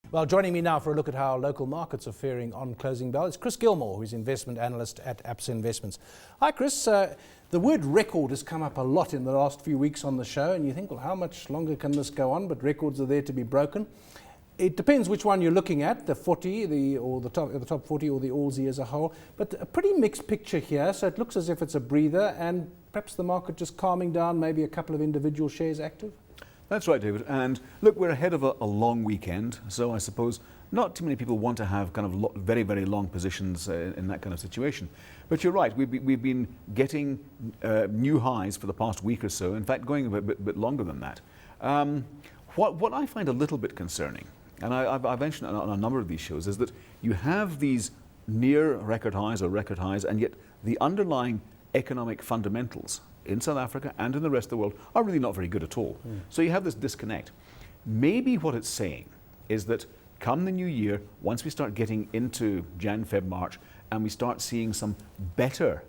Well, joining me now for a look at how local markets are faring on closing bell is Chris Gilmour, who's investment analyst at Absa Investments. Hi, Chris. The word record has come up a lot in the last few weeks on the show, and you think, well, how much longer can this go on? But records are there to be broken. It depends which one you're looking at, the 40, the top 40, or the Aussie as a whole. But a pretty mixed picture here, so it looks as if it's a breather, and perhaps the market just calming down, maybe a couple of individual shares active. That's right, David. And look, we're ahead of a long weekend, so I suppose not too many people want to have kind of very, very long positions in that kind of situation. But you're right, we've been getting new highs for the past week or so, in fact going a bit longer than that. What I find a little bit concerning, and I've mentioned it on a number of these shows, is that you have these near record highs or record highs, and yet the underlying economic fundamentals in South Africa and in the rest of the world are really not very good at all. So you have this disconnect. Maybe what it's saying is that come the new year, once we start getting into Jan, Feb, March, and we start seeing some better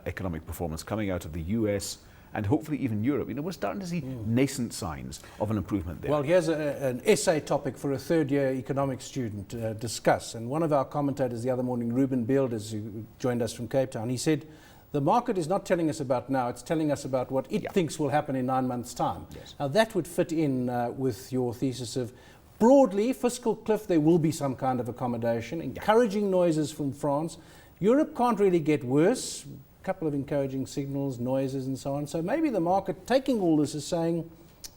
economic performance coming out of the US and hopefully even Europe, we're starting to see nascent signs of an improvement there. Well, here's an essay topic for a third-year economics student to discuss. And one of our commentators the other morning, Ruben Beelders, who joined us from Cape Town, he said, the market is not telling us about now, it's telling us about what it thinks will happen in 9 months' time. Yes. Now that would fit in with your thesis of broadly, fiscal cliff, there will be some kind of accommodation, encouraging noises from France. Europe can't really get worse, a couple of encouraging signals, noises and so on. So maybe the market taking all this is saying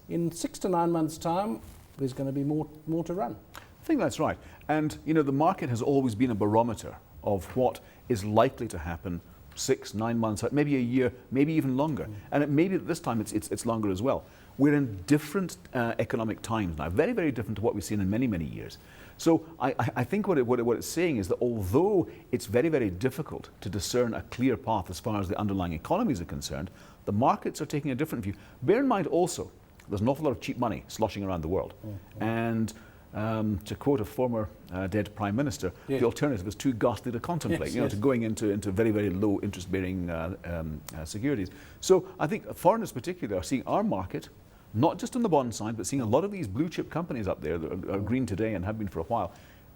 in 6 to 9 months' time, there's going to be more to run. I think that's right. And the market has always been a barometer of what is likely to happen 6, 9 months, maybe a year, maybe even longer. And maybe at this time it's longer as well. We're in different economic times now, very, very different to what we've seen in many, many years. So I think what it's saying is that although it's very, very difficult to discern a clear path as far as the underlying economies are concerned, the markets are taking a different view. Bear in mind also, there's an awful lot of cheap money sloshing around the world. And to quote a former dead Prime Minister, the alternative is too ghastly to contemplate, to going into very, very low interest-bearing securities. So I think foreigners particularly are seeing our market, not just on the bond side, but seeing a lot of these blue-chip companies up there that are green today and have been for a while,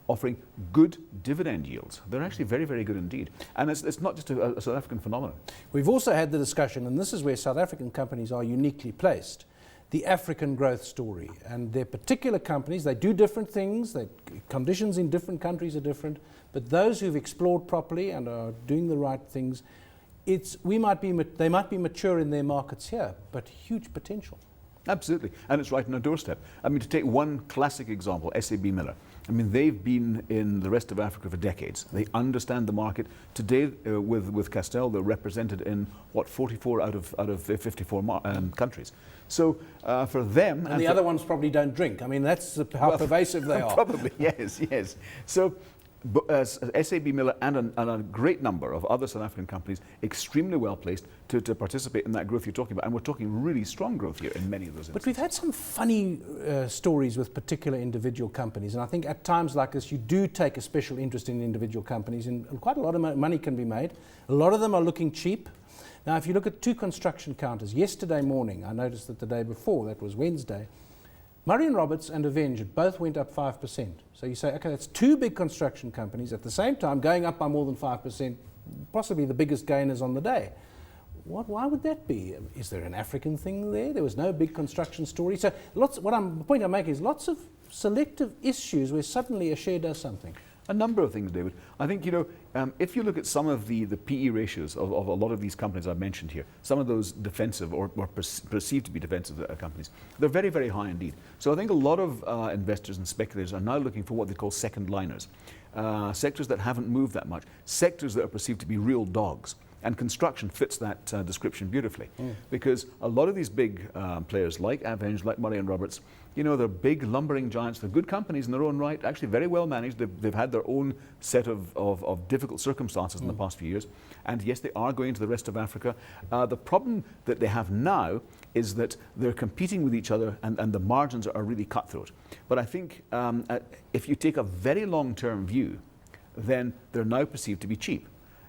offering good dividend yields. They're actually very, very good indeed. And it's not just a South African phenomenon. We've also had the discussion, and this is where South African companies are uniquely placed, the African growth story. And their particular companies, they do different things, conditions in different countries are different, but those who've explored properly and are doing the right things, they might be mature in their markets here, but huge potential. Absolutely, and it's right on our doorstep. I mean, to take one classic example, SAB Miller. I mean, they've been in the rest of Africa for decades. They understand the market. Today, with Castel, they're represented in, 44 out of 54 countries. So for them... And the other ones probably don't drink. I mean, that's how pervasive they are. Probably, yes. So SAB Miller and a great number of other South African companies extremely well placed to participate in that growth you're talking about. And we're talking really strong growth here in many of those instances. But we've had some funny stories with particular individual companies. And I think at times like this, you do take a special interest in individual companies, and quite a lot of money can be made. A lot of them are looking cheap. Now, if you look at two construction counters, yesterday morning, I noticed that the day before, that was Wednesday, Murray & Roberts and Aveng both went up 5%. So you say, okay, that's two big construction companies at the same time going up by more than 5%, possibly the biggest gainers on the day. Why would that be? Is there an African thing there? There was no big construction story. So the point I'm making is lots of selective issues where suddenly a share does something. A number of things, David. I think, if you look at some of the PE ratios of a lot of these companies I've mentioned here, some of those defensive or perceived to be defensive companies, they're very, very high indeed. So I think a lot of investors and speculators are now looking for what they call second liners, sectors that haven't moved that much, sectors that are perceived to be real dogs. And construction fits that description beautifully, because a lot of these big players like Aveng, like Murray & Roberts, they're big lumbering giants. They're good companies in their own right, actually very well managed. They've had their own set of difficult circumstances in the past few years. And yes, they are going to the rest of Africa. The problem that they have now is that they're competing with each other, and the margins are really cutthroat. But I think if you take a very long-term view, then they're now perceived to be cheap.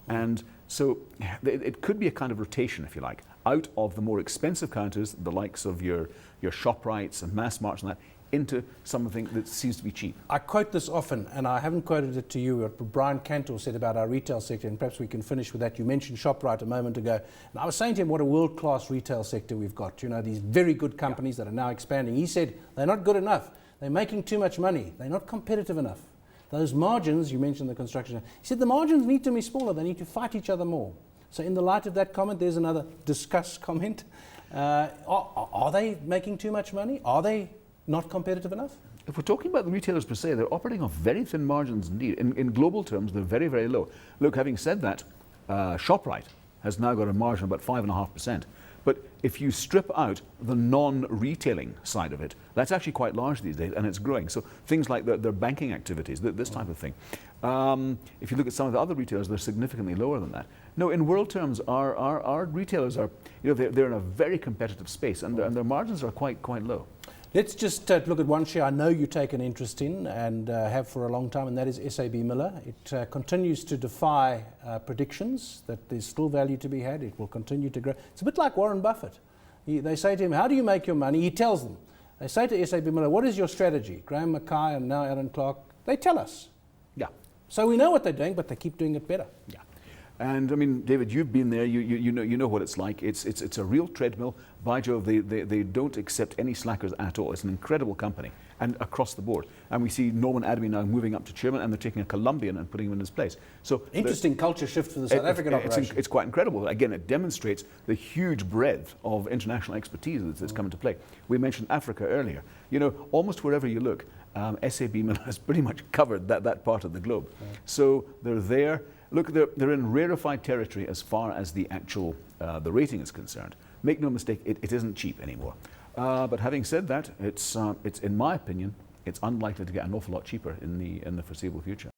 And so it could be a kind of rotation, if you like, out of the more expensive counters, the likes of your ShopRites and Massmarts and that, into something that seems to be cheap. I quote this often, and I haven't quoted it to you, what Brian Cantor said about our retail sector, and perhaps we can finish with that. You mentioned ShopRite a moment ago, and I was saying to him what a world-class retail sector we've got. You know, these very good companies that are now expanding. He said they're not good enough. They're making too much money. They're not competitive enough. Those margins, you mentioned the construction, he said the margins need to be smaller. They need to fight each other more. So in the light of that comment, there's another discuss comment. Are they making too much money? Are they not competitive enough? If we're talking about the retailers per se, they're operating off very thin margins indeed. In global terms, they're very, very low. Look, having said that, ShopRite has now got a margin of about 5.5%. But if you strip out the non-retailing side of it, that's actually quite large these days, and it's growing. So things like their banking activities, this type of thing. If you look at some of the other retailers, they're significantly lower than that. No, in world terms, our retailers are, you know, they're in a very competitive space, and their margins are quite low. Let's just look at one share I know you take an interest in and have for a long time, and that is SAB Miller. It continues to defy predictions that there's still value to be had. It will continue to grow. It's a bit like Warren Buffett. They say to him, how do you make your money? He tells them. They say to SAB Miller, what is your strategy? Graham Mackay and now Alan Clark, they tell us. Yeah. So we know what they're doing, but they keep doing it better. Yeah. And I mean, David, you've been there. You know what it's like. It's a real treadmill. By Jove, they don't accept any slackers at all. It's an incredible company, and across the board. And we see Norman Adamy now moving up to chairman, and they're taking a Colombian and putting him in his place. So interesting culture shift for the South African operation. It's quite incredible. Again, it demonstrates the huge breadth of international expertise that's come into play. We mentioned Africa earlier. You know, almost wherever you look, SAB Miller has pretty much covered that part of the globe. So they're there. Look, they're in rarefied territory as far as the actual the rating is concerned. Make no mistake, it isn't cheap anymore. But having said that, it's in my opinion, it's unlikely to get an awful lot cheaper in the foreseeable future.